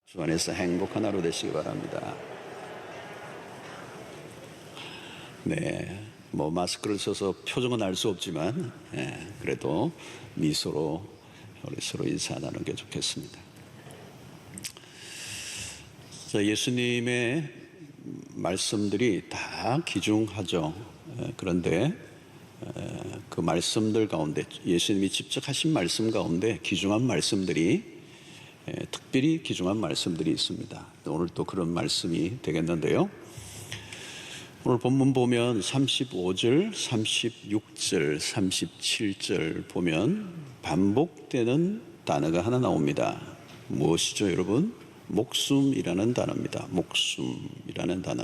주 안에서 행복한 하루 되시기 바랍니다. 네, 마스크를 써서 표정은 알 수 없지만 그래도 미소로 우리 서로 인사 나누는 게 좋겠습니다. 자, 예수님의 말씀들이 다 귀중하죠. 그런데 그 말씀들 가운데, 예수님이 직접 하신 말씀 가운데 귀중한 말씀들이, 특별히 귀중한 말씀들이 있습니다. 오늘 또 그런 말씀이 되겠는데요. 오늘 본문 보면 35절, 36절, 37절 보면 반복되는 단어가 하나 나옵니다. 무엇이죠, 여러분? 목숨이라는 단어입니다. 목숨이라는 단어.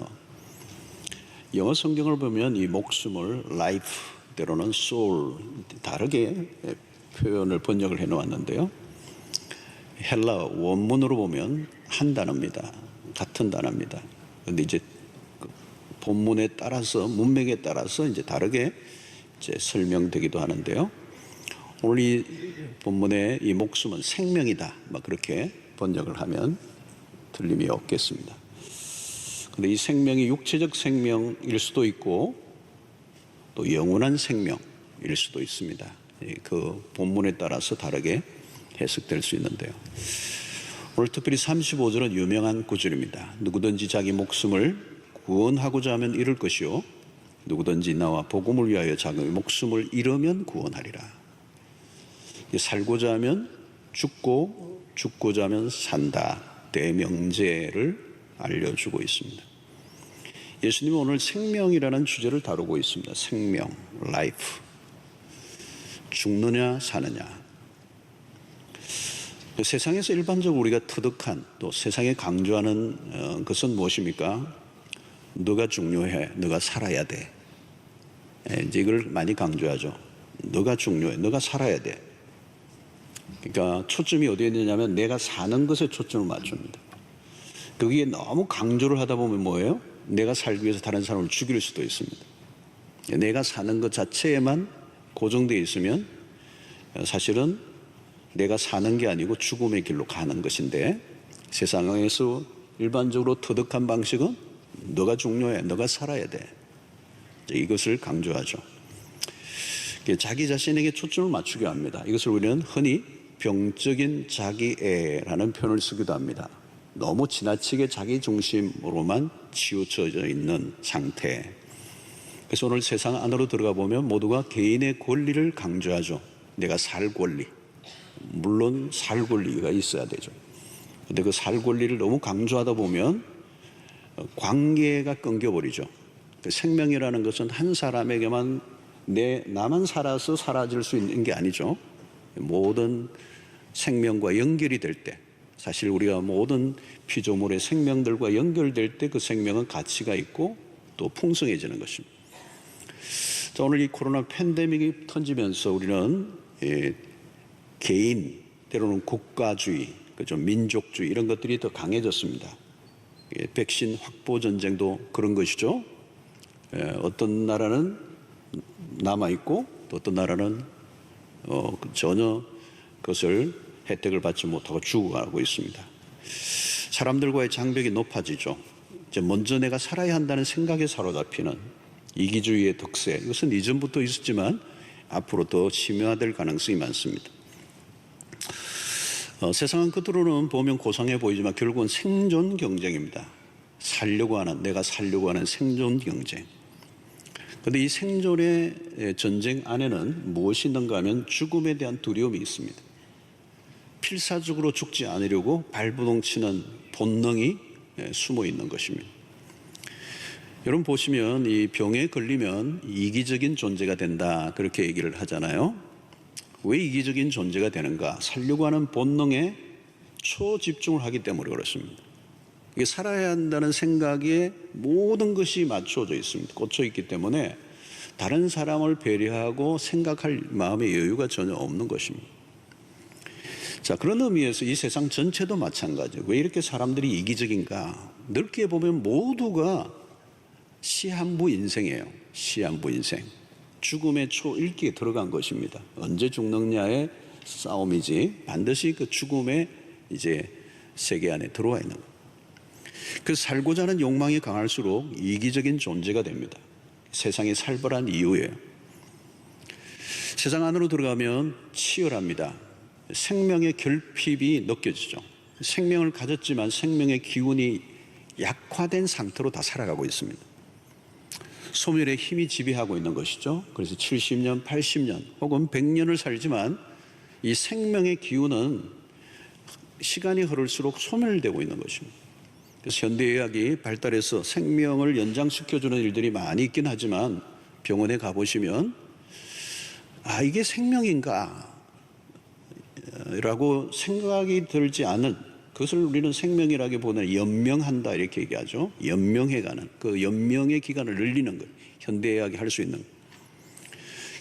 영어 성경을 보면 이 목숨을 life, 때로는 soul, 다르게 표현을 번역을 해 놓았는데요. 헬라 원문으로 보면 한 단어입니다. 같은 단어입니다. 그런데 이제 본문에 따라서, 문맥에 따라서 이제 다르게 설명되기도 하는데요. 오늘 이 본문의 이 목숨은 생명이다, 그렇게 번역을 하면 틀림이 없겠습니다. 그런데 이 생명이 육체적 생명일 수도 있고 또 영원한 생명일 수도 있습니다. 그 본문에 따라서 다르게 해석될 수 있는데요. 오늘 특별히 35절은 유명한 구절입니다. 누구든지 자기 목숨을 구원하고자 하면 잃을 것이요, 누구든지 나와 복음을 위하여 자기 목숨을 잃으면 구원하리라. 살고자 하면 죽고 죽고자 하면 산다, 대명제를 알려주고 있습니다. 예수님은 오늘 생명이라는 주제를 다루고 있습니다. 생명, life. 죽느냐 사느냐. 세상에서 일반적으로 우리가 터득한, 또 세상에 강조하는 것은 무엇입니까? 너가 중요해, 너가 살아야 돼. 이제 이걸 많이 강조하죠. 너가 중요해, 너가 살아야 돼. 그러니까 초점이 어디에 있느냐면 내가 사는 것에 초점을 맞춥니다. 거기에 너무 강조를 하다 보면 뭐예요? 내가 살기 위해서 다른 사람을 죽일 수도 있습니다. 내가 사는 것 자체에만 고정되어 있으면 사실은 내가 사는 게 아니고 죽음의 길로 가는 것인데, 세상에서 일반적으로 터득한 방식은 너가 중요해, 너가 살아야 돼. 이것을 강조하죠. 자기 자신에게 초점을 맞추게 합니다. 이것을 우리는 흔히 병적인 자기애라는 표현을 쓰기도 합니다. 너무 지나치게 자기 중심으로만 치우쳐져 있는 상태. 그래서 오늘 세상 안으로 들어가 보면 모두가 개인의 권리를 강조하죠. 내가 살 권리. 물론 살 권리가 있어야 되죠. 그런데 그 살 권리를 너무 강조하다 보면 관계가 끊겨버리죠. 생명이라는 것은 한 사람에게만, 나만 살아서 사라질 수 있는 게 아니죠. 모든 생명과 연결이 될 때, 사실 우리가 모든 피조물의 생명들과 연결될 때 그 생명은 가치가 있고 또 풍성해지는 것입니다. 자, 오늘 이 코로나 팬데믹이 터지면서 우리는 개인, 때로는 국가주의, 그죠, 민족주의, 이런 것들이 더 강해졌습니다. 백신 확보 전쟁도 그런 것이죠. 어떤 나라는 남아있고 또 어떤 나라는 전혀 그것을 혜택을 받지 못하고 죽어가고 있습니다. 사람들과의 장벽이 높아지죠. 이제 먼저 내가 살아야 한다는 생각에 사로잡히는 이기주의의 덕세, 이것은 이전부터 있었지만 앞으로 더 심화될 가능성이 많습니다. 세상은 겉으로는 보면 고상해 보이지만 결국은 생존 경쟁입니다. 살려고 하는, 내가 살려고 하는 생존 경쟁. 그런데 이 생존의 전쟁 안에는 무엇이 있는가 하면 죽음에 대한 두려움이 있습니다. 필사적으로 죽지 않으려고 발부동치는 본능이 숨어 있는 것입니다. 여러분 보시면 이 병에 걸리면 이기적인 존재가 된다, 그렇게 얘기를 하잖아요. 왜 이기적인 존재가 되는가? 살려고 하는 본능에 초집중을 하기 때문에 그렇습니다. 이게 살아야 한다는 생각에 모든 것이 맞춰져 있습니다. 꽂혀 있기 때문에 다른 사람을 배려하고 생각할 마음의 여유가 전혀 없는 것입니다. 자, 그런 의미에서 이 세상 전체도 마찬가지예요. 왜 이렇게 사람들이 이기적인가? 넓게 보면 모두가 시한부 인생이에요. 시한부 인생. 죽음의 초일기에 들어간 것입니다. 언제 죽느냐의 싸움이지 반드시 그 죽음의 이제 세계 안에 들어와 있는 거예요. 그 살고자 하는 욕망이 강할수록 이기적인 존재가 됩니다. 세상이 살벌한 이유예요. 세상 안으로 들어가면 치열합니다. 생명의 결핍이 느껴지죠. 생명을 가졌지만 생명의 기운이 약화된 상태로 다 살아가고 있습니다. 소멸의 힘이 지배하고 있는 것이죠. 그래서 70년, 80년 혹은 100년을 살지만 이 생명의 기운은 시간이 흐를수록 소멸되고 있는 것입니다. 그래서 현대의학이 발달해서 생명을 연장시켜주는 일들이 많이 있긴 하지만 병원에 가보시면 이게 생명인가? 라고 생각이 들지 않은, 그것을 우리는 생명이라기보다는 연명한다 이렇게 얘기하죠. 연명해가는, 그 연명의 기간을 늘리는 것, 현대의학이 할 수 있는 것.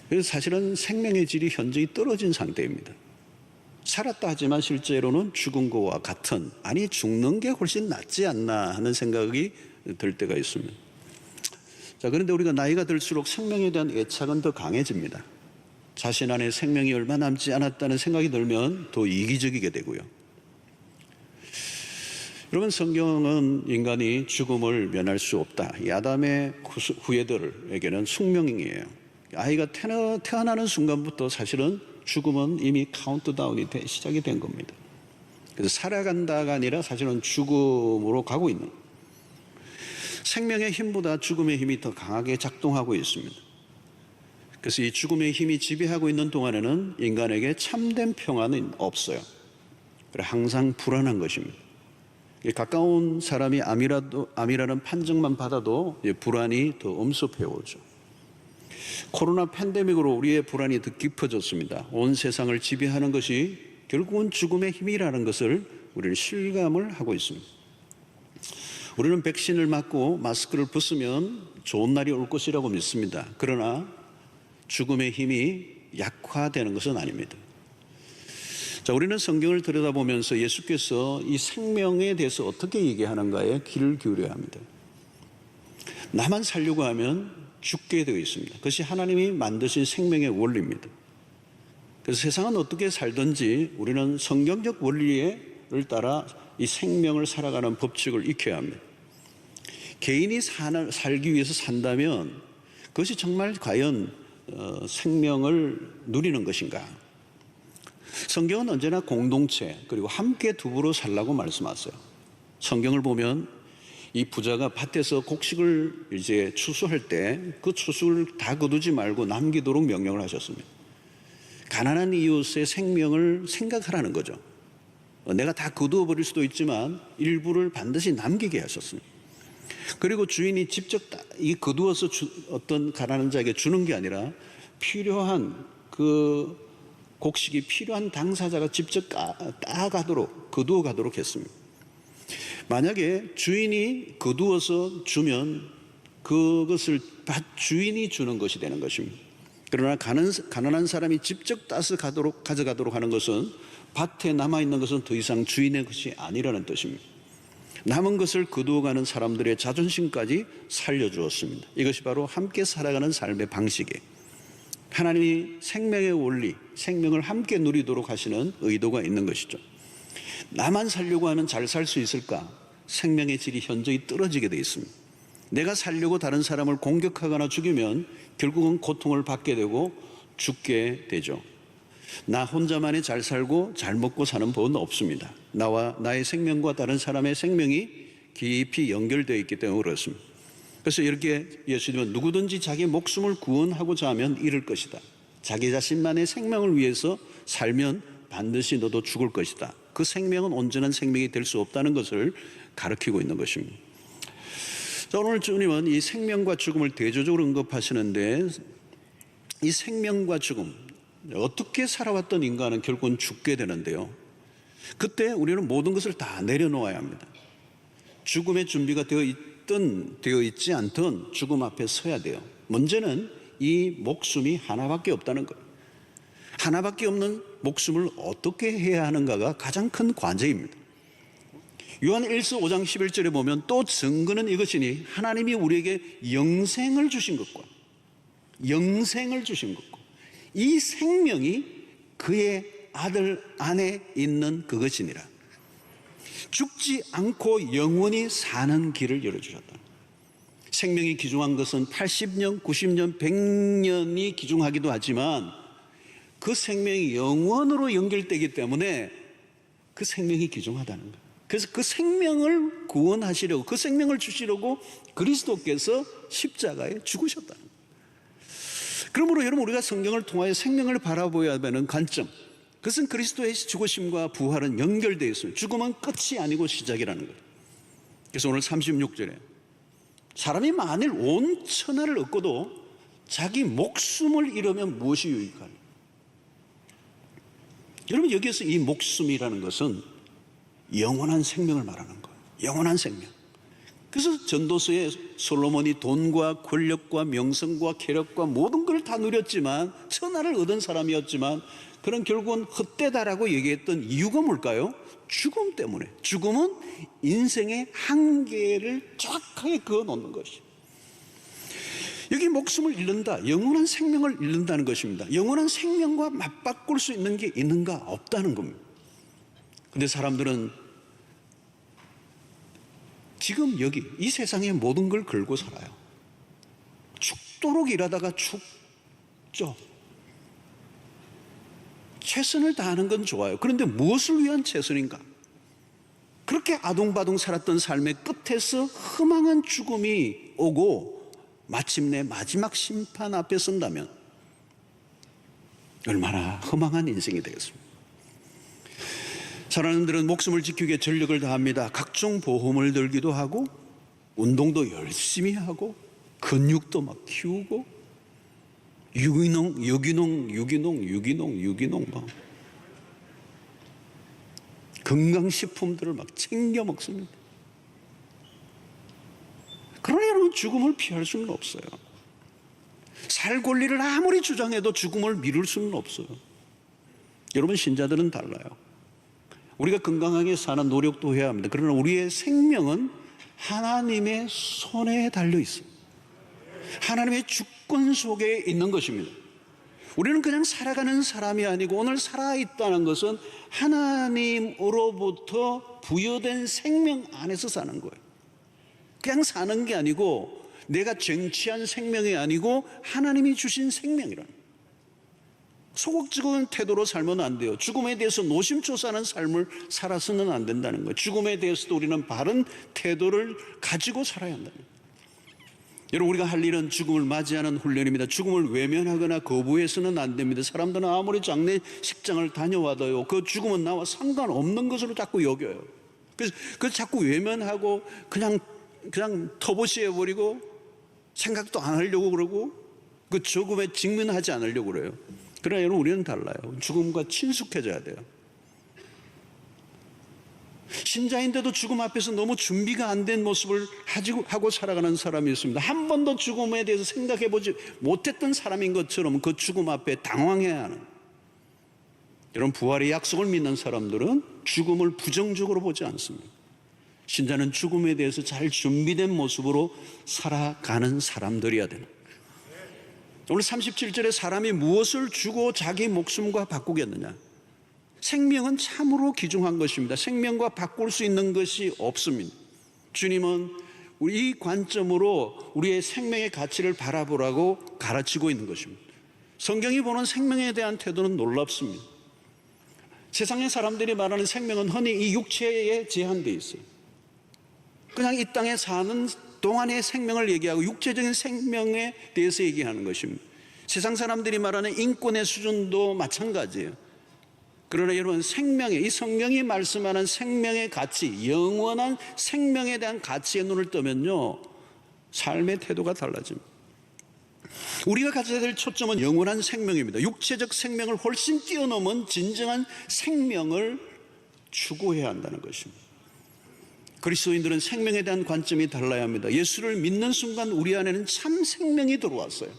그래서 사실은 생명의 질이 현저히 떨어진 상태입니다. 살았다 하지만 실제로는 죽은 것과 같은, 아니 죽는 게 훨씬 낫지 않나 하는 생각이 들 때가 있습니다. 자, 그런데 우리가 나이가 들수록 생명에 대한 애착은 더 강해집니다. 자신 안에 생명이 얼마 남지 않았다는 생각이 들면 더 이기적이게 되고요. 여러분, 성경은 인간이 죽음을 면할 수 없다, 이 아담의 후예들에게는 숙명이에요. 아이가 태어나는 순간부터 사실은 죽음은 이미 카운트다운이 시작이 된 겁니다. 그래서 살아간다가 아니라 사실은 죽음으로 가고 있는 거예요. 생명의 힘보다 죽음의 힘이 더 강하게 작동하고 있습니다. 그래서 이 죽음의 힘이 지배하고 있는 동안에는 인간에게 참된 평안은 없어요. 항상 불안한 것입니다. 가까운 사람이 암이라는 판정만 받아도 불안이 더 엄습해 오죠. 코로나 팬데믹으로 우리의 불안이 더 깊어졌습니다. 온 세상을 지배하는 것이 결국은 죽음의 힘이라는 것을 우리는 실감을 하고 있습니다. 우리는 백신을 맞고 마스크를 벗으면 좋은 날이 올 것이라고 믿습니다. 그러나 죽음의 힘이 약화되는 것은 아닙니다. 자, 우리는 성경을 들여다보면서 예수께서 이 생명에 대해서 어떻게 얘기하는가에 귀를 기울여야 합니다. 나만 살려고 하면 죽게 되어 있습니다. 그것이 하나님이 만드신 생명의 원리입니다. 그래서 세상은 어떻게 살든지 우리는 성경적 원리를 따라 이 생명을 살아가는 법칙을 익혀야 합니다. 개인이 살기 위해서 산다면 그것이 정말 과연 생명을 누리는 것인가? 성경은 언제나 공동체 그리고 함께 두부로 살라고 말씀하세요. 성경을 보면 이 부자가 밭에서 곡식을 이제 추수할 때 그 추수를 다 거두지 말고 남기도록 명령을 하셨습니다. 가난한 이웃의 생명을 생각하라는 거죠. 내가 다 거두어 버릴 수도 있지만 일부를 반드시 남기게 하셨습니다. 그리고 주인이 직접 이 거두어서 어떤 가난한 자에게 주는 게 아니라 필요한 그 곡식이 필요한 당사자가 직접 따가도록 거두어 가도록 했습니다. 만약에 주인이 거두어서 주면 그것을 주인이 주는 것이 되는 것입니다. 그러나 가난한 사람이 직접 따서 가져가도록 하는 것은 밭에 남아있는 것은 더 이상 주인의 것이 아니라는 뜻입니다. 남은 것을 거두어가는 사람들의 자존심까지 살려주었습니다. 이것이 바로 함께 살아가는 삶의 방식이에요. 하나님이 생명의 원리, 생명을 함께 누리도록 하시는 의도가 있는 것이죠. 나만 살려고 하면 잘 살 수 있을까? 생명의 질이 현저히 떨어지게 되어 있습니다. 내가 살려고 다른 사람을 공격하거나 죽이면 결국은 고통을 받게 되고 죽게 되죠. 나 혼자만이 잘 살고 잘 먹고 사는 법은 없습니다. 나와 나의 생명과 다른 사람의 생명이 깊이 연결되어 있기 때문에 그렇습니다. 그래서 이렇게 예수님은 누구든지 자기 목숨을 구원하고자 하면 잃을 것이다. 자기 자신만의 생명을 위해서 살면 반드시 너도 죽을 것이다. 그 생명은 온전한 생명이 될 수 없다는 것을 가르치고 있는 것입니다. 자, 오늘 주님은 이 생명과 죽음을 대조적으로 언급하시는데 이 생명과 죽음, 어떻게 살아왔던 인간은 결국은 죽게 되는데요. 그때 우리는 모든 것을 다 내려놓아야 합니다. 죽음의 준비가 되어 있지 않든 죽음 앞에 서야 돼요. 문제는 이 목숨이 하나밖에 없다는 거예요. 하나밖에 없는 목숨을 어떻게 해야 하는가가 가장 큰 관제입니다. 요한 1서 5장 11절에 보면 또 증거는 이것이니 하나님이 우리에게 영생을 주신 것과 이 생명이 그의 아들 안에 있는 그것이니라. 죽지 않고 영원히 사는 길을 열어주셨다. 생명이 귀중한 것은 80년, 90년, 100년이 귀중하기도 하지만 그 생명이 영원으로 연결되기 때문에 그 생명이 귀중하다는 거예요. 그래서 그 생명을 구원하시려고, 그 생명을 주시려고 그리스도께서 십자가에 죽으셨다는 거예요. 그러므로 여러분, 우리가 성경을 통하여 생명을 바라보아야 하는 관점, 그것은 그리스도의 죽으심과 부활은 연결되어 있어요. 죽음은 끝이 아니고 시작이라는 거예요. 그래서 오늘 36절에 사람이 만일 온 천하를 얻고도 자기 목숨을 잃으면 무엇이 유익하냐. 여러분, 여기에서 이 목숨이라는 것은 영원한 생명을 말하는 거예요. 영원한 생명. 그래서 전도서에 솔로몬이 돈과 권력과 명성과 쾌락과 모든 걸 다 누렸지만, 천하를 얻은 사람이었지만 그는 결국은 헛되다라고 얘기했던 이유가 뭘까요? 죽음 때문에. 죽음은 인생의 한계를 정확하게 그어놓는 것이에요. 여기 목숨을 잃는다, 영원한 생명을 잃는다는 것입니다. 영원한 생명과 맞바꿀 수 있는 게 있는가? 없다는 겁니다. 근데 사람들은 지금 여기 이 세상의 모든 걸 걸고 살아요. 죽도록 일하다가 죽죠. 최선을 다하는 건 좋아요. 그런데 무엇을 위한 최선인가? 그렇게 아둥바둥 살았던 삶의 끝에서 허망한 죽음이 오고 마침내 마지막 심판 앞에 선다면 얼마나 허망한 인생이 되겠습니까? 사람들은 목숨을 지키기 위해 전력을 다합니다. 각종 보험을 들기도 하고, 운동도 열심히 하고, 근육도 막 키우고, 유기농 막 건강식품들을 막 챙겨 먹습니다. 그러나 여러분, 죽음을 피할 수는 없어요. 살 권리를 아무리 주장해도 죽음을 미룰 수는 없어요. 여러분, 신자들은 달라요. 우리가 건강하게 사는 노력도 해야 합니다. 그러나 우리의 생명은 하나님의 손에 달려 있어요. 하나님의 주권 속에 있는 것입니다. 우리는 그냥 살아가는 사람이 아니고, 오늘 살아있다는 것은 하나님으로부터 부여된 생명 안에서 사는 거예요. 그냥 사는 게 아니고, 내가 쟁취한 생명이 아니고 하나님이 주신 생명이라는 거예요. 소극적인 태도로 살면 안 돼요. 죽음에 대해서 노심초사하는 삶을 살아서는 안 된다는 거예요. 죽음에 대해서도 우리는 바른 태도를 가지고 살아야 한다는 거예요. 여러분, 우리가 할 일은 죽음을 맞이하는 훈련입니다. 죽음을 외면하거나 거부해서는 안 됩니다. 사람들은 아무리 장례식장을 다녀와도요, 그 죽음은 나와 상관없는 것으로 자꾸 여겨요. 그래서 그걸 자꾸 외면하고 그냥 터부시해버리고 생각도 안 하려고 그러고, 그 죽음에 직면하지 않으려고 그래요. 그러나 여러분, 우리는 달라요. 죽음과 친숙해져야 돼요. 신자인데도 죽음 앞에서 너무 준비가 안 된 모습을 하고 살아가는 사람이 있습니다. 한 번도 죽음에 대해서 생각해보지 못했던 사람인 것처럼 그 죽음 앞에 당황해야 하는. 여러분, 부활의 약속을 믿는 사람들은 죽음을 부정적으로 보지 않습니다. 신자는 죽음에 대해서 잘 준비된 모습으로 살아가는 사람들이어야 되는. 오늘 37절에 사람이 무엇을 주고 자기 목숨과 바꾸겠느냐? 생명은 참으로 귀중한 것입니다. 생명과 바꿀 수 있는 것이 없습니다. 주님은 이 관점으로 우리의 생명의 가치를 바라보라고 가르치고 있는 것입니다. 성경이 보는 생명에 대한 태도는 놀랍습니다. 세상의 사람들이 말하는 생명은 흔히 이 육체에 제한되어 있어요. 그냥 이 땅에 사는 동안의 생명을 얘기하고 육체적인 생명에 대해서 얘기하는 것입니다. 세상 사람들이 말하는 인권의 수준도 마찬가지예요. 그러나 여러분, 생명의, 이 성경이 말씀하는 생명의 가치, 영원한 생명에 대한 가치에 눈을 뜨면요, 삶의 태도가 달라집니다. 우리가 가져야 될 초점은 영원한 생명입니다. 육체적 생명을 훨씬 뛰어넘은 진정한 생명을 추구해야 한다는 것입니다. 그리스도인들은 생명에 대한 관점이 달라야 합니다. 예수를 믿는 순간 우리 안에는 참 생명이 들어왔어요.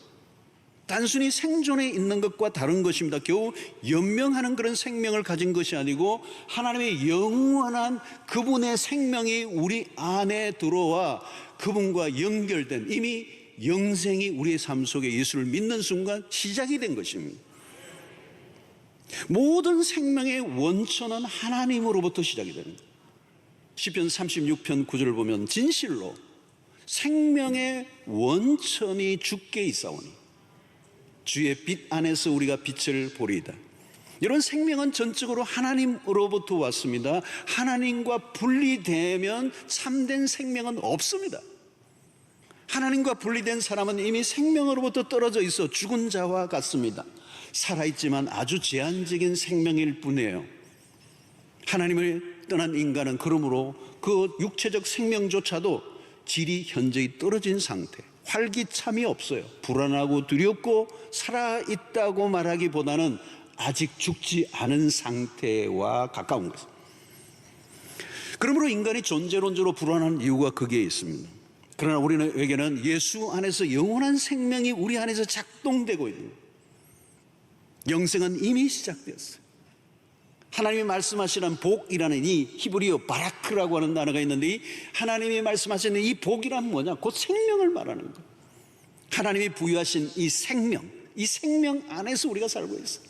단순히 생존에 있는 것과 다른 것입니다. 겨우 연명하는 그런 생명을 가진 것이 아니고 하나님의 영원한 그분의 생명이 우리 안에 들어와 그분과 연결된, 이미 영생이 우리의 삶 속에 예수를 믿는 순간 시작이 된 것입니다. 모든 생명의 원천은 하나님으로부터 시작이 됩니다. 시편 36편 9절을 보면 진실로 생명의 원천이 주께 있사오니 주의 빛 안에서 우리가 빛을 보리이다. 이런 생명은 전적으로 하나님으로부터 왔습니다. 하나님과 분리되면 참된 생명은 없습니다. 하나님과 분리된 사람은 이미 생명으로부터 떨어져 있어 죽은 자와 같습니다. 살아있지만 아주 제한적인 생명일 뿐이에요. 하나님을 떠난 인간은 그러므로 그 육체적 생명조차도 질이 현저히 떨어진 상태, 활기참이 없어요. 불안하고 두렵고 살아있다고 말하기보다는 아직 죽지 않은 상태와 가까운 것입니다. 그러므로 인간이 존재론적으로 불안한 이유가 거기에 있습니다. 그러나 우리에게는 예수 안에서 영원한 생명이 우리 안에서 작동되고 있는 거예요. 영생은 이미 시작되었어요. 하나님이 말씀하시는 복이라는 이 히브리어 바라크라고 하는 단어가 있는데, 이 하나님이 말씀하시는 이 복이란 뭐냐? 곧 생명을 말하는 거예요. 하나님이 부여하신 이 생명 안에서 우리가 살고 있어요.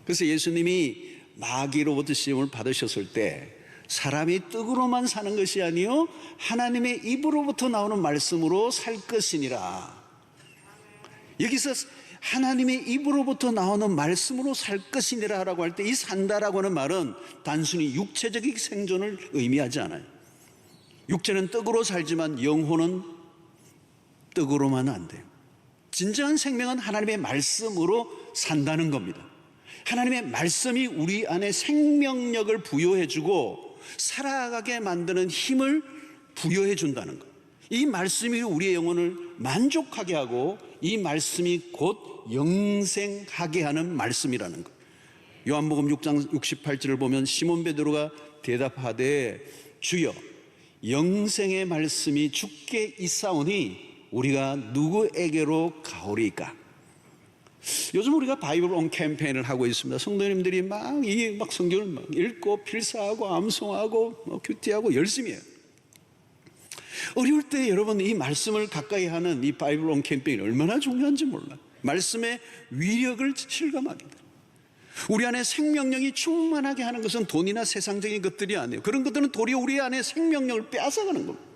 그래서 예수님이 마귀로부터 시험을 받으셨을 때 사람이 떡으로만 사는 것이 아니요 하나님의 입으로부터 나오는 말씀으로 살 것이니라. 여기서 하나님의 입으로부터 나오는 말씀으로 살 것이니라 라고 할 때 이 산다라고 하는 말은 단순히 육체적인 생존을 의미하지 않아요. 육체는 떡으로 살지만 영혼은 떡으로만 안 돼요. 진정한 생명은 하나님의 말씀으로 산다는 겁니다. 하나님의 말씀이 우리 안에 생명력을 부여해주고 살아가게 만드는 힘을 부여해준다는 것. 이 말씀이 우리의 영혼을 만족하게 하고 이 말씀이 곧 영생하게 하는 말씀이라는 것. 요한복음 6장 68절을 보면 시몬 베드로가 대답하되 주여 영생의 말씀이 주께 있사오니 우리가 누구에게로 가오리까? 요즘 우리가 바이블 온 캠페인을 하고 있습니다. 성도님들이 막 성경을 막 읽고 필사하고 암송하고 큐티하고 열심히 해요. 어려울 때 여러분 이 말씀을 가까이 하는 이 바이블 온 캠페인이 얼마나 중요한지 몰라요. 말씀의 위력을 실감하게 돼요. 우리 안에 생명력이 충만하게 하는 것은 돈이나 세상적인 것들이 아니에요. 그런 것들은 도리어 우리 안에 생명력을 빼앗아가는 겁니다.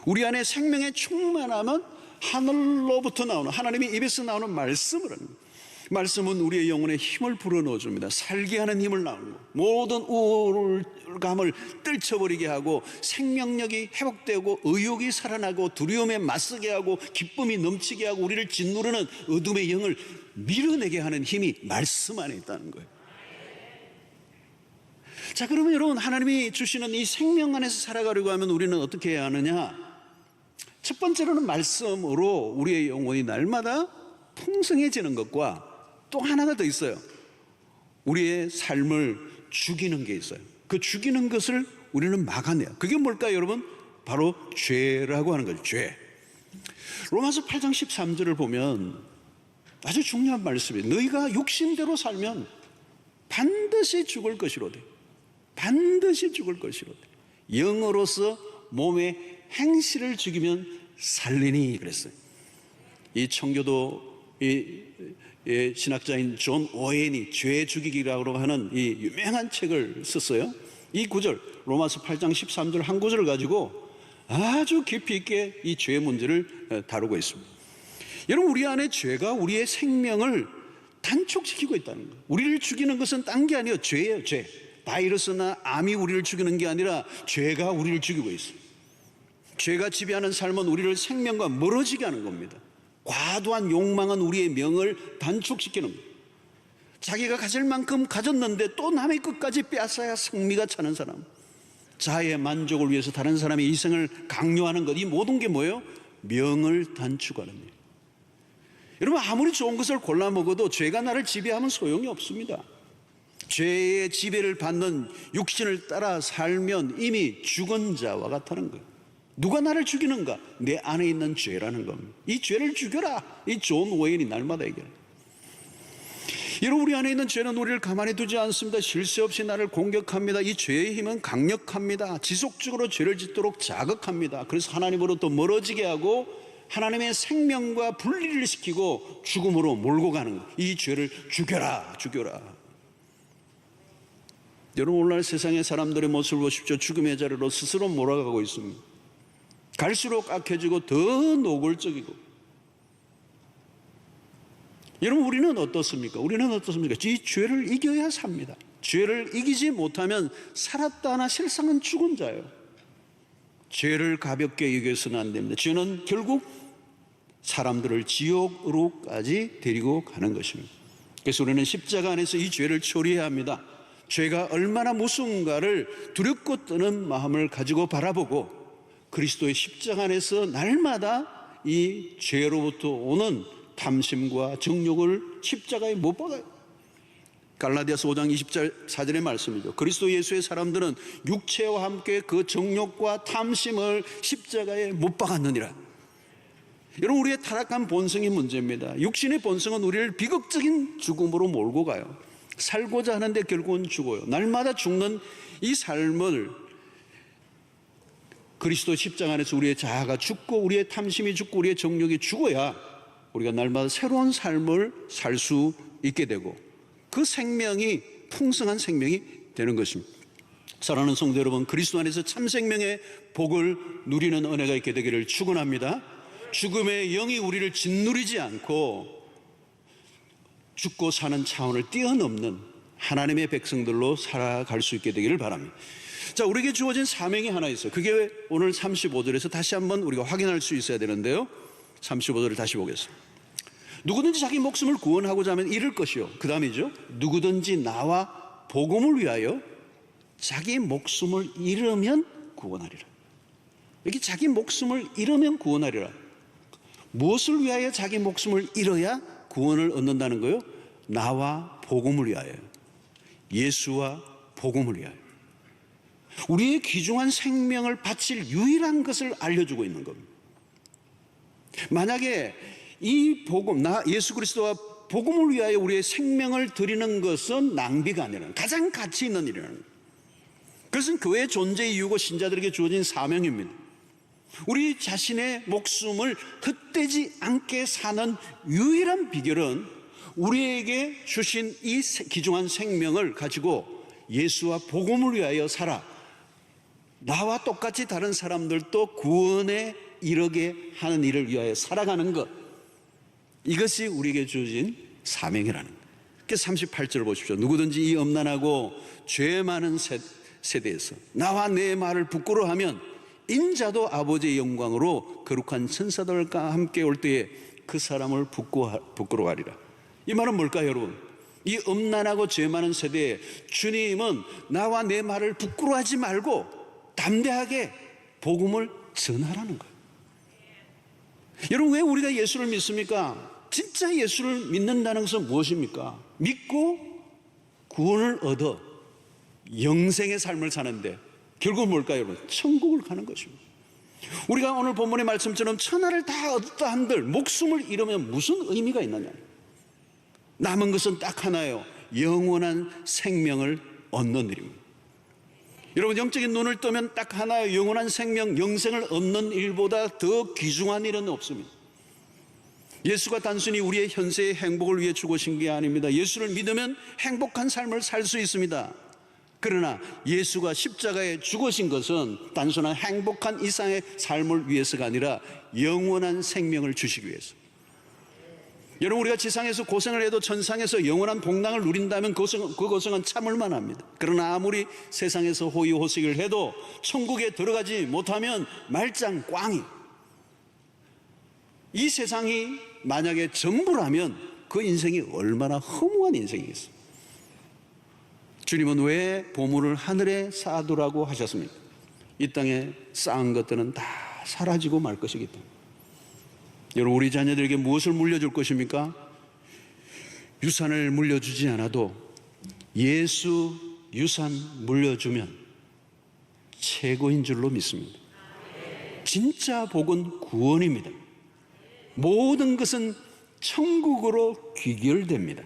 우리 안에 생명의 충만함은 하늘로부터 나오는, 하나님의 입에서 나오는 말씀을 하는 거예요. 말씀은 우리의 영혼에 힘을 불어넣어 줍니다. 살게 하는 힘을 나오는 거예요. 모든 우울감을 떨쳐버리게 하고 생명력이 회복되고 의욕이 살아나고 두려움에 맞서게 하고 기쁨이 넘치게 하고 우리를 짓누르는 어둠의 영을 밀어내게 하는 힘이 말씀 안에 있다는 거예요. 자, 그러면 여러분, 하나님이 주시는 이 생명 안에서 살아가려고 하면 우리는 어떻게 해야 하느냐? 첫 번째로는 말씀으로 우리의 영혼이 날마다 풍성해지는 것과 또 하나가 더 있어요. 우리의 삶을 죽이는 게 있어요. 그 죽이는 것을 우리는 막아내요. 그게 뭘까요, 여러분? 바로 죄라고 하는 거죠. 죄. 로마서 8장 13절을 보면 아주 중요한 말씀이에요. 너희가 육신대로 살면 반드시 죽을 것이로되, 반드시 죽을 것이로되 영으로서 몸의 행실을 죽이면 살리니 그랬어요. 이 청교도 신학자인 존 오웬이 죄 죽이기라고 하는 이 유명한 책을 썼어요. 이 구절, 로마서 8장 13절 한 구절을 가지고 아주 깊이 있게 이 죄 문제를 다루고 있습니다. 여러분, 우리 안에 죄가 우리의 생명을 단축시키고 있다는 거예요. 우리를 죽이는 것은 딴 게 아니에요. 죄예요, 죄. 바이러스나 암이 우리를 죽이는 게 아니라 죄가 우리를 죽이고 있어요. 죄가 지배하는 삶은 우리를 생명과 멀어지게 하는 겁니다. 과도한 욕망은 우리의 명을 단축시키는 거예요. 자기가 가질 만큼 가졌는데 또 남의 것까지 빼앗아야 성미가 차는 사람, 자아의 만족을 위해서 다른 사람의 희생을 강요하는 것, 이 모든 게 뭐예요? 명을 단축하는 거예요. 여러분, 아무리 좋은 것을 골라 먹어도 죄가 나를 지배하면 소용이 없습니다. 죄의 지배를 받는 육신을 따라 살면 이미 죽은 자와 같다는 거예요. 누가 나를 죽이는가? 내 안에 있는 죄라는 겁니다. 이 죄를 죽여라. 이 존 오웬이 날마다 얘기해요. 여러분, 우리 안에 있는 죄는 우리를 가만히 두지 않습니다. 쉴 새 없이 나를 공격합니다. 이 죄의 힘은 강력합니다. 지속적으로 죄를 짓도록 자극합니다. 그래서 하나님으로부터 멀어지게 하고 하나님의 생명과 분리를 시키고 죽음으로 몰고 가는 거예요. 이 죄를 죽여라, 죽여라. 여러분, 오늘날 세상의 사람들의 모습을 보십시오. 죽음의 자리로 스스로 몰아가고 있습니다. 갈수록 악해지고 더 노골적이고. 여러분, 우리는 어떻습니까? 이 죄를 이겨야 삽니다. 죄를 이기지 못하면 살았다 하나 실상은 죽은 자예요. 죄를 가볍게 여겨서는 안 됩니다. 죄는 결국 사람들을 지옥으로까지 데리고 가는 것입니다. 그래서 우리는 십자가 안에서 이 죄를 처리해야 합니다. 죄가 얼마나 무서운가를 두렵고 떠는 마음을 가지고 바라보고 그리스도의 십자가 안에서 날마다 이 죄로부터 오는 탐심과 정욕을 십자가에 못 박아요. 갈라디아서 5장 24절의 말씀이죠. 그리스도 예수의 사람들은 육체와 함께 그 정욕과 탐심을 십자가에 못 박았느니라. 여러분, 우리의 타락한 본성이 문제입니다. 육신의 본성은 우리를 비극적인 죽음으로 몰고 가요. 살고자 하는데 결국은 죽어요. 날마다 죽는 이 삶을 그리스도 십자가 안에서 우리의 자아가 죽고 우리의 탐심이 죽고 우리의 정욕이 죽어야 우리가 날마다 새로운 삶을 살 수 있게 되고 그 생명이 풍성한 생명이 되는 것입니다. 사랑하는 성도 여러분, 그리스도 안에서 참 생명의 복을 누리는 은혜가 있게 되기를 축원합니다. 죽음의 영이 우리를 짓누르지 않고 죽고 사는 차원을 뛰어넘는 하나님의 백성들로 살아갈 수 있게 되기를 바랍니다. 자, 우리에게 주어진 사명이 하나 있어요. 그게 오늘 35절에서 다시 한번 우리가 확인할 수 있어야 되는데요. 35절을 다시 보겠습니다. 누구든지 자기 목숨을 구원하고자 하면 잃을 것이요. 그 다음이죠. 누구든지 나와 복음을 위하여 자기 목숨을 잃으면 구원하리라. 여기 자기 목숨을 잃으면 구원하리라. 무엇을 위하여 자기 목숨을 잃어야 구원을 얻는다는 거요? 나와 복음을 위하여. 예수와 복음을 위하여. 우리의 귀중한 생명을 바칠 유일한 것을 알려주고 있는 겁니다. 만약에 이 복음, 예수 그리스도와 복음을 위하여 우리의 생명을 드리는 것은 낭비가 아니라 가장 가치 있는 일이라는 거예요. 그것은 교회의 존재 이유고 신자들에게 주어진 사명입니다. 우리 자신의 목숨을 헛되지 않게 사는 유일한 비결은 우리에게 주신 이 귀중한 생명을 가지고 예수와 복음을 위하여 살아 나와 똑같이 다른 사람들도 구원에 이르게 하는 일을 위하여 살아가는 것, 이것이 우리에게 주어진 사명이라는 거예요. 그래서 38절 보십시오. 누구든지 이 엄난하고 죄 많은 세대에서 나와 내 말을 부끄러워하면 인자도 아버지의 영광으로 거룩한 천사들과 함께 올 때에 그 사람을 부끄러워하리라. 이 말은 뭘까요, 여러분? 이 엄난하고 죄 많은 세대에 주님은 나와 내 말을 부끄러워하지 말고 담대하게 복음을 전하라는 거예요. 여러분, 왜 우리가 예수를 믿습니까? 진짜 예수를 믿는다는 것은 무엇입니까? 믿고 구원을 얻어 영생의 삶을 사는데 결국 뭘까요, 여러분? 천국을 가는 것입니다. 우리가 오늘 본문의 말씀처럼 천하를 다 얻었다 한들 목숨을 잃으면 무슨 의미가 있느냐? 남은 것은 딱 하나예요. 영원한 생명을 얻는 일입니다. 여러분, 영적인 눈을 뜨면 딱 하나예요. 영원한 생명, 영생을 얻는 일보다 더 귀중한 일은 없습니다. 예수가 단순히 우리의 현세의 행복을 위해 죽으신 게 아닙니다. 예수를 믿으면 행복한 삶을 살 수 있습니다. 그러나 예수가 십자가에 죽으신 것은 단순한 행복한 이상의 삶을 위해서가 아니라 영원한 생명을 주시기 위해서. 여러분, 우리가 지상에서 고생을 해도 천상에서 영원한 복락을 누린다면 그 고생은 참을 만합니다. 그러나 아무리 세상에서 호의호식을 해도 천국에 들어가지 못하면 말짱 꽝이. 이 세상이 만약에 전부라면 그 인생이 얼마나 허무한 인생이겠어요. 주님은 왜 보물을 하늘에 쌓아두라고 하셨습니까? 이 땅에 쌓은 것들은 다 사라지고 말 것이기 때문에. 여러분, 우리 자녀들에게 무엇을 물려줄 것입니까? 유산을 물려주지 않아도 예수 유산 물려주면 최고인 줄로 믿습니다. 진짜 복은 구원입니다. 모든 것은 천국으로 귀결됩니다.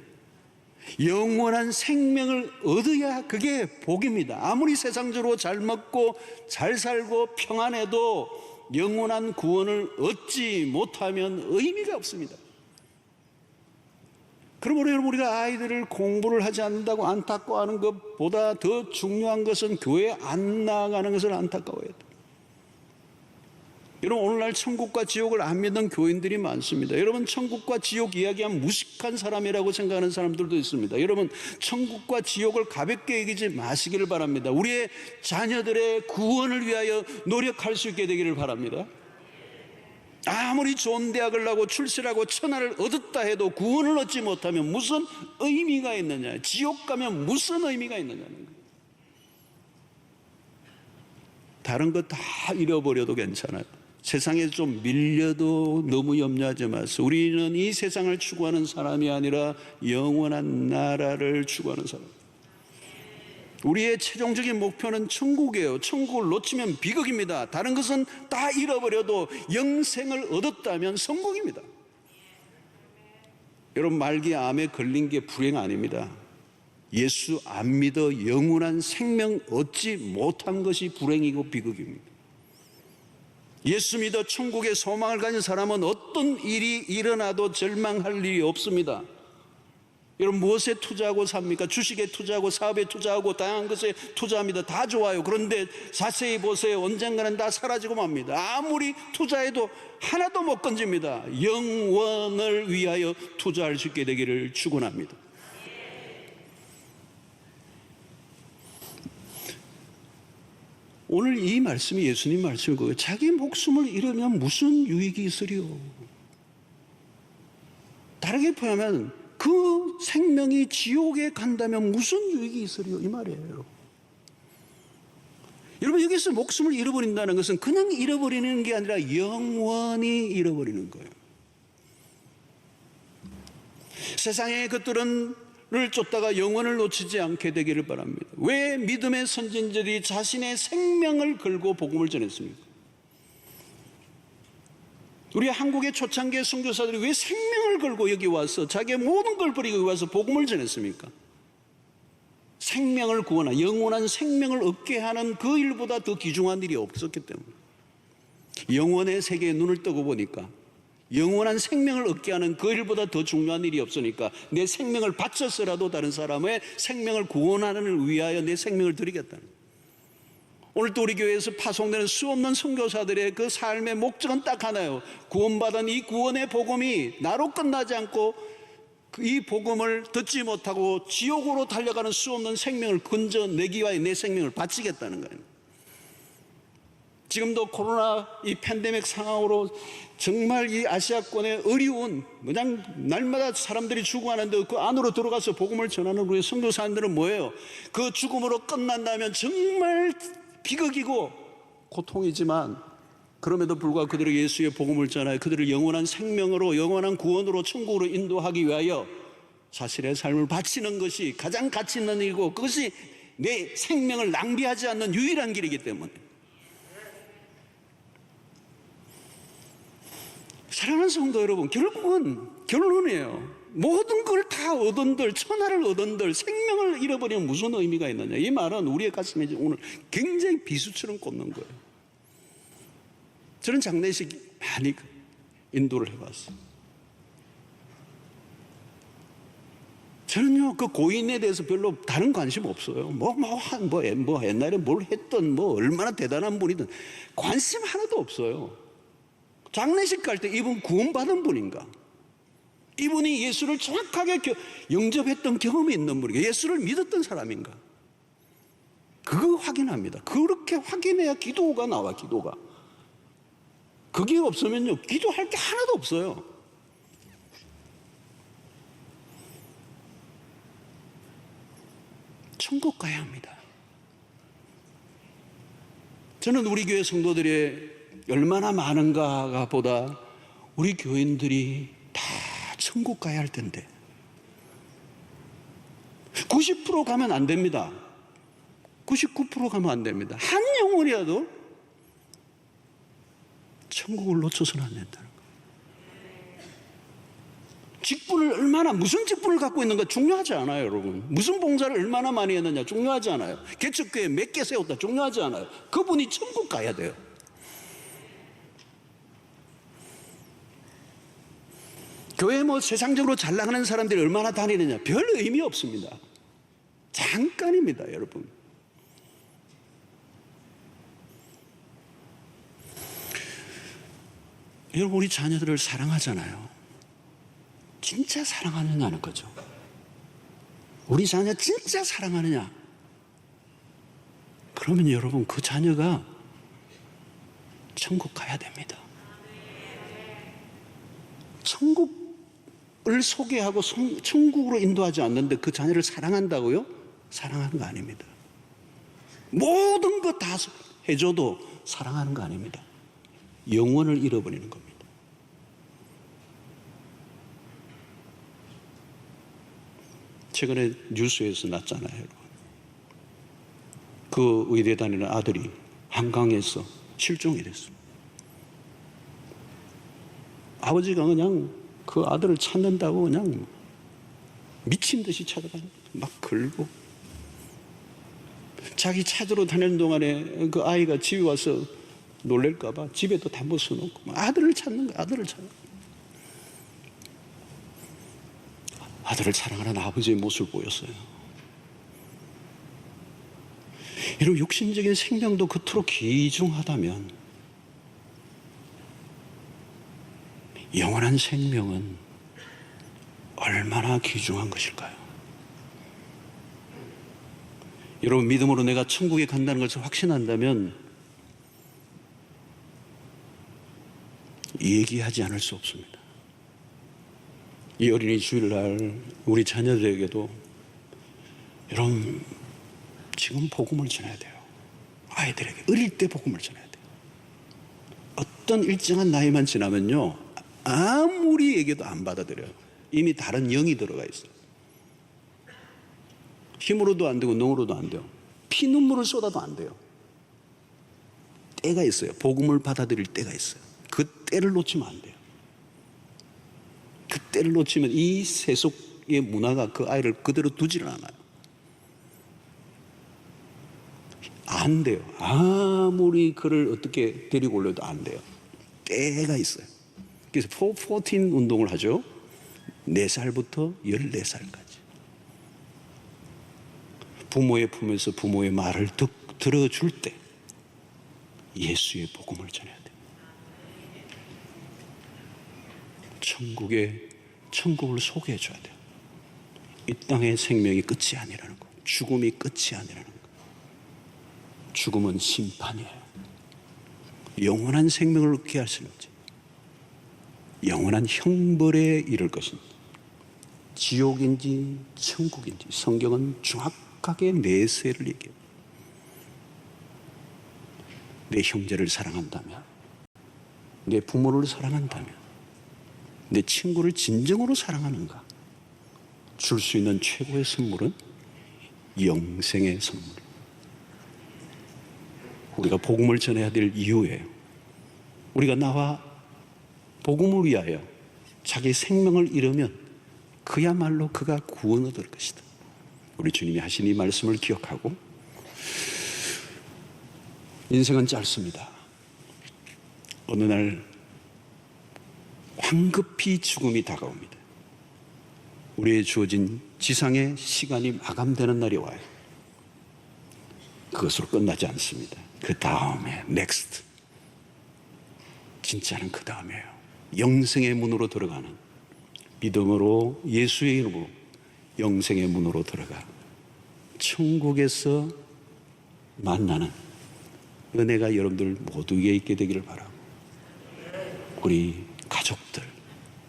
영원한 생명을 얻어야 그게 복입니다. 아무리 세상적으로 잘 먹고 잘 살고 평안해도 영원한 구원을 얻지 못하면 의미가 없습니다. 그러므로 여러분, 우리가 아이들을 공부를 하지 않는다고 안타까워하는 것보다 더 중요한 것은 교회 안 나가는 것을 안타까워해야 돼요. 여러분, 오늘날 천국과 지옥을 안 믿는 교인들이 많습니다. 여러분, 천국과 지옥 이야기하면 무식한 사람이라고 생각하는 사람들도 있습니다. 여러분, 천국과 지옥을 가볍게 여기지 마시기를 바랍니다. 우리의 자녀들의 구원을 위하여 노력할 수 있게 되기를 바랍니다. 아무리 좋은 대학을 나고 출세를 하고 천하를 얻었다 해도 구원을 얻지 못하면 무슨 의미가 있느냐, 지옥 가면 무슨 의미가 있느냐는 거예요. 다른 거 다 잃어버려도 괜찮아요. 세상에 좀 밀려도 너무 염려하지 마세요. 우리는 이 세상을 추구하는 사람이 아니라 영원한 나라를 추구하는 사람. 우리의 최종적인 목표는 천국이에요. 천국을 놓치면 비극입니다. 다른 것은 다 잃어버려도 영생을 얻었다면 성공입니다. 여러분, 말기 암에 걸린 게 불행 아닙니다. 예수 안 믿어 영원한 생명 얻지 못한 것이 불행이고 비극입니다. 예수 믿어 천국에 소망을 가진 사람은 어떤 일이 일어나도 절망할 일이 없습니다. 여러분, 무엇에 투자하고 삽니까? 주식에 투자하고 사업에 투자하고 다양한 것에 투자합니다. 다 좋아요. 그런데 자세히 보세요. 언젠가는 다 사라지고 맙니다. 아무리 투자해도 하나도 못 건집니다. 영원을 위하여 투자할 수 있게 되기를 축원합니다. 오늘 이 말씀이 예수님 말씀인 거예요. 자기 목숨을 잃으면 무슨 유익이 있으리요? 다르게 표현하면 그 생명이 지옥에 간다면 무슨 유익이 있으리요? 이 말이에요. 여러분, 여기서 목숨을 잃어버린다는 것은 그냥 잃어버리는 게 아니라 영원히 잃어버리는 거예요. 세상의 것들을 쫓다가 영혼을 놓치지 않게 되기를 바랍니다. 왜 믿음의 선진들이 자신의 생명을 걸고 복음을 전했습니까? 우리 한국의 초창기의 선교사들이 왜 생명을 걸고 여기 와서 자기의 모든 걸 버리고 여기 와서 복음을 전했습니까? 생명을 구원한, 영원한 생명을 얻게 하는 그 일보다 더 귀중한 일이 없었기 때문에. 영원의 세계에 눈을 뜨고 보니까 영원한 생명을 얻게 하는 그 일보다 더 중요한 일이 없으니까 내 생명을 바쳐서라도 다른 사람의 생명을 구원하는 위하여 내 생명을 드리겠다는 거예요. 오늘도 우리 교회에서 파송되는 수없는 선교사들의 그 삶의 목적은 딱 하나예요. 구원받은 이 구원의 복음이 나로 끝나지 않고 이 복음을 듣지 못하고 지옥으로 달려가는 수없는 생명을 건져내기 위하여 내 생명을 바치겠다는 거예요. 지금도 코로나 이 팬데믹 상황으로 정말 이 아시아권의 어려운, 그냥 날마다 사람들이 죽어가는데 그 안으로 들어가서 복음을 전하는 우리 선교사님들은 뭐예요? 그 죽음으로 끝난다면 정말 비극이고 고통이지만 그럼에도 불구하고 그들이 예수의 복음을 전하여 그들을 영원한 생명으로, 영원한 구원으로 천국으로 인도하기 위하여 자신의 삶을 바치는 것이 가장 가치 있는 일이고 그것이 내 생명을 낭비하지 않는 유일한 길이기 때문에. 사랑하는 성도 여러분, 결국은 결론이에요. 모든 걸 다 얻은들, 천하를 얻은들 생명을 잃어버리면 무슨 의미가 있느냐. 이 말은 우리의 가슴에 오늘 굉장히 비수처럼 꽂는 거예요. 저는 장례식 많이 인도를 해봤어요. 저는요, 그 고인에 대해서 별로 다른 관심 없어요. 옛날에 뭘 했던, 얼마나 대단한 분이든 관심 하나도 없어요. 장례식 갈 때 이분 구원받은 분인가? 이분이 예수를 정확하게 영접했던 경험이 있는 분인가? 예수를 믿었던 사람인가? 그거 확인합니다. 그렇게 확인해야 기도가 나와, 기도가. 그게 없으면요, 기도할 게 하나도 없어요. 천국 가야 합니다. 저는 우리 교회 성도들의 얼마나 많은가가 보다 우리 교인들이 다 천국 가야 할 텐데 90% 가면 안 됩니다. 99% 가면 안 됩니다. 한 영혼이라도 천국을 놓쳐서는 안 된다는 거예요. 직분을 얼마나, 무슨 직분을 갖고 있는가 중요하지 않아요, 여러분. 무슨 봉사를 얼마나 많이 했느냐 중요하지 않아요. 개척교회 몇 개 세웠다 중요하지 않아요. 그분이 천국 가야 돼요. 교회 뭐 세상적으로 잘 나가는 사람들이 얼마나 다니느냐, 별 의미 없습니다. 잠깐입니다, 여러분. 여러분, 우리 자녀들을 사랑하잖아요. 진짜 사랑하느냐는 거죠. 우리 자녀 진짜 사랑하느냐? 그러면 여러분, 그 자녀가 천국 가야 됩니다. 천국을 소개하고 천국으로 인도하지 않는데 그 자녀를 사랑한다고요? 사랑하는 거 아닙니다. 모든 거 다 해줘도 사랑하는 거 아닙니다. 영원을 잃어버리는 겁니다. 최근에 뉴스에서 났잖아요, 여러분. 그 의대 다니는 아들이 한강에서 실종이 됐어요. 아버지가 그냥 그 아들을 찾는다고 그냥 미친 듯이 찾아다니고 막 걸고, 자기 찾으러 다니는 동안에 그 아이가 집에 와서 놀랄까봐 집에도 담보 써놓고 아들을 찾는 거야. 아들을 찾는 거야. 아들을 사랑하는 아버지의 모습을 보였어요. 이런 육신적인 생명도 그토록 귀중하다면 영원한 생명은 얼마나 귀중한 것일까요? 여러분, 믿음으로 내가 천국에 간다는 것을 확신한다면 얘기하지 않을 수 없습니다. 이 어린이 주일날 우리 자녀들에게도 여러분, 지금 복음을 전해야 돼요. 아이들에게 어릴 때 복음을 전해야 돼요. 어떤 일정한 나이만 지나면요, 아무리 얘기해도 안 받아들여요. 이미 다른 영이 들어가 있어요. 힘으로도 안 되고 능으로도 안 돼요. 피눈물을 쏟아도 안 돼요. 때가 있어요. 복음을 받아들일 때가 있어요. 그 때를 놓치면 안 돼요. 그 때를 놓치면 이 세속의 문화가 그 아이를 그대로 두지를 않아요. 안 돼요. 아무리 그를 어떻게 데리고 올려도 안 돼요. 때가 있어요. 그래서 14 운동을 하죠. 4살부터 14살까지. 부모의 품에서 부모의 말을 들어줄 때 예수의 복음을 전해야 돼요. 천국을 소개해 줘야 돼요. 이 땅의 생명이 끝이 아니라는 거. 죽음이 끝이 아니라는 거. 죽음은 심판이에요. 영원한 생명을 얻게 하시는지, 영원한 형벌에 이를 것인지, 지옥인지 천국인지 성경은 정확하게 내세를 얘기해요. 내 형제를 사랑한다면, 내 부모를 사랑한다면, 내 친구를 진정으로 사랑하는가? 줄 수 있는 최고의 선물은 영생의 선물. 우리가 복음을 전해야 될 이유예요. 우리가 나와 복음을 위하여 자기 생명을 잃으면 그야말로 그가 구원을 얻을 것이다. 우리 주님이 하신 이 말씀을 기억하고, 인생은 짧습니다. 어느 날 황급히 죽음이 다가옵니다. 우리의 주어진 지상의 시간이 마감되는 날이 와요. 그것으로 끝나지 않습니다. 그 다음에 next, 진짜는 그 다음이에요. 영생의 문으로 들어가는, 믿음으로 예수의 이름으로 영생의 문으로 들어가 천국에서 만나는 은혜가 여러분들 모두에게 있게 되기를 바라고, 우리 가족들,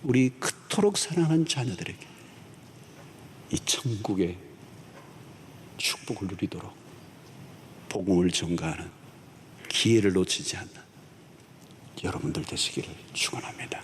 우리 그토록 사랑하는 자녀들에게 이 천국의 축복을 누리도록 복음을 전가하는 기회를 놓치지 않는 여러분들 되시기를 축원합니다.